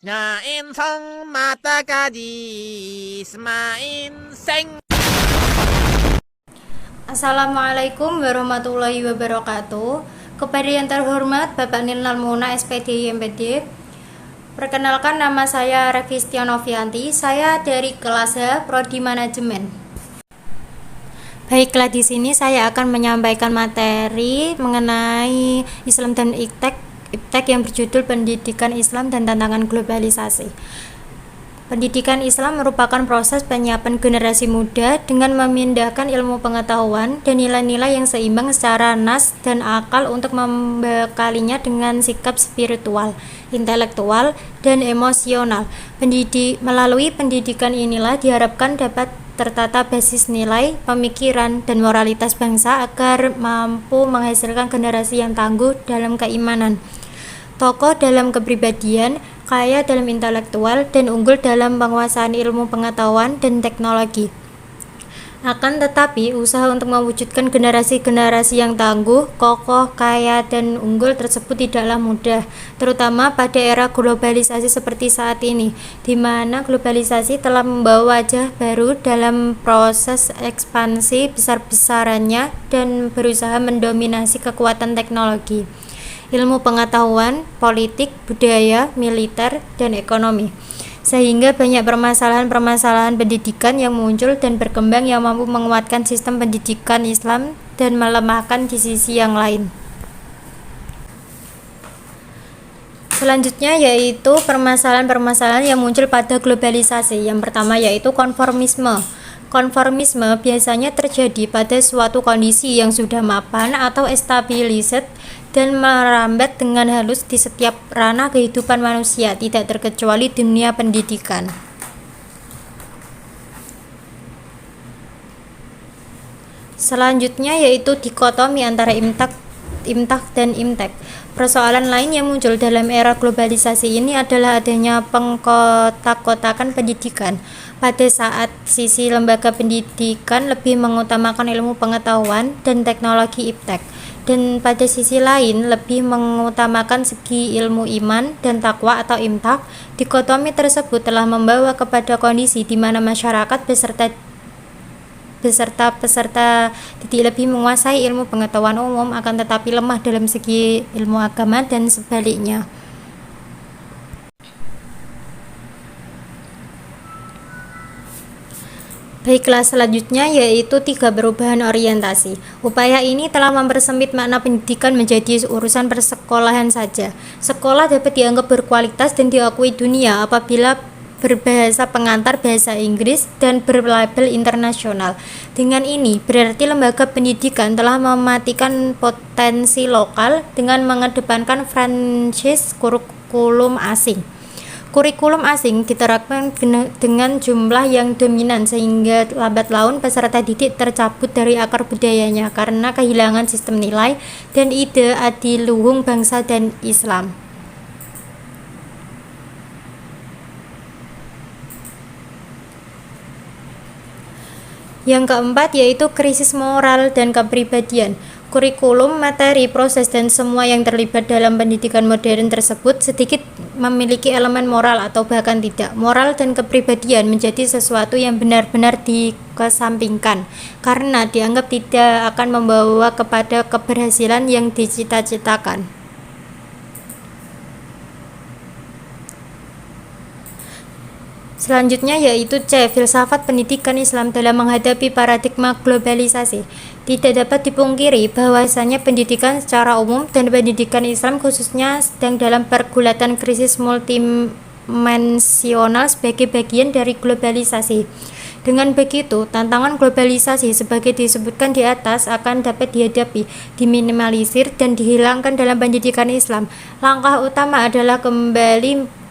나 인성 마다가지 스마인 생. Assalamualaikum warahmatullahi wabarakatuh. Kepada yang terhormat Bapak Nilal Muna SPD IMPD, perkenalkan nama saya Revisti Novianti. Saya dari kelas H Prodi Manajemen. Baiklah, di sini saya akan menyampaikan materi mengenai Islam dan Iptek yang berjudul Pendidikan Islam dan Tantangan Globalisasi. Pendidikan Islam merupakan proses penyiapan generasi muda dengan memindahkan ilmu pengetahuan dan nilai-nilai yang seimbang secara nas dan akal untuk membekalinya dengan sikap spiritual, intelektual, dan emosional. Melalui pendidikan inilah diharapkan dapat tertata basis nilai, pemikiran, dan moralitas bangsa agar mampu menghasilkan generasi yang tangguh dalam keimanan, tokoh dalam kepribadian, kaya dalam intelektual, dan unggul dalam penguasaan ilmu pengetahuan dan teknologi. Akan tetapi, usaha untuk mewujudkan generasi-generasi yang tangguh, kokoh, kaya, dan unggul tersebut tidaklah mudah, terutama pada era globalisasi seperti saat ini, di mana globalisasi telah membawa wajah baru dalam proses ekspansi besar-besarannya dan berusaha mendominasi kekuatan teknologi, ilmu pengetahuan, politik, budaya, militer, dan ekonomi, sehingga banyak permasalahan-permasalahan pendidikan yang muncul dan berkembang yang mampu menguatkan sistem pendidikan Islam dan melemahkan di sisi yang lain. Selanjutnya yaitu permasalahan-permasalahan yang muncul pada globalisasi. Yang pertama yaitu konformisme. Konformisme biasanya terjadi pada suatu kondisi yang sudah mapan atau established dan merambat dengan halus di setiap ranah kehidupan manusia, tidak terkecuali dunia pendidikan. Selanjutnya yaitu dikotomi antara imtak dan imtek. Persoalan lain yang muncul dalam era globalisasi ini adalah adanya pengkotak-kotakan pendidikan. Pada saat sisi lembaga pendidikan lebih mengutamakan ilmu pengetahuan dan teknologi iptek, dan pada sisi lain lebih mengutamakan segi ilmu iman dan takwa atau imtak. Dikotomi tersebut telah membawa kepada kondisi di mana masyarakat beserta peserta tidak lebih menguasai ilmu pengetahuan umum, akan tetapi lemah dalam segi ilmu agama dan sebaliknya. Baiklah, selanjutnya yaitu 3 perubahan orientasi. Upaya ini telah mempersempit makna pendidikan menjadi urusan persekolahan saja. Sekolah dapat dianggap berkualitas dan diakui dunia apabila berbahasa pengantar bahasa Inggris dan berlabel internasional. Dengan ini, berarti lembaga pendidikan telah mematikan potensi lokal dengan mengedepankan franchise kurikulum asing. Kurikulum asing diterapkan dengan jumlah yang dominan sehingga lambat laun peserta didik tercabut dari akar budayanya karena kehilangan sistem nilai dan ide adiluhung bangsa dan Islam. Yang keempat yaitu krisis moral dan kepribadian. Kurikulum, materi, proses, dan semua yang terlibat dalam pendidikan modern tersebut sedikit memiliki elemen moral atau bahkan tidak. Moral dan kepribadian menjadi sesuatu yang benar-benar dikesampingkan karena dianggap tidak akan membawa kepada keberhasilan yang dicita-citakan. Selanjutnya yaitu C. Filsafat pendidikan Islam dalam menghadapi paradigma globalisasi. Tidak dapat dipungkiri bahwasanya pendidikan secara umum dan pendidikan Islam khususnya sedang dalam pergulatan krisis multidimensional sebagai bagian dari globalisasi. Dengan begitu, tantangan globalisasi sebagai disebutkan di atas akan dapat dihadapi, diminimalisir, dan dihilangkan dalam pendidikan Islam. Langkah utama adalah kembali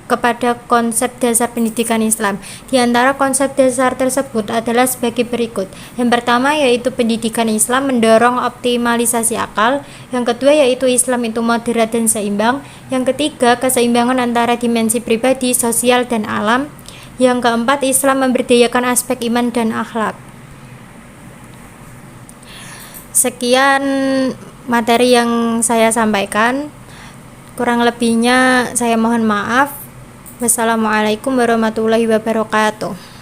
kepada konsep dasar pendidikan Islam. Di antara konsep dasar tersebut adalah sebagai berikut. Yang pertama yaitu pendidikan Islam mendorong optimalisasi akal. Yang kedua yaitu Islam itu moderat dan seimbang. Yang ketiga, keseimbangan antara dimensi pribadi, sosial, dan alam. Yang keempat, Islam memberdayakan aspek iman dan akhlak. Sekian materi yang saya sampaikan. Kurang lebihnya saya mohon maaf. Wassalamualaikum warahmatullahi wabarakatuh.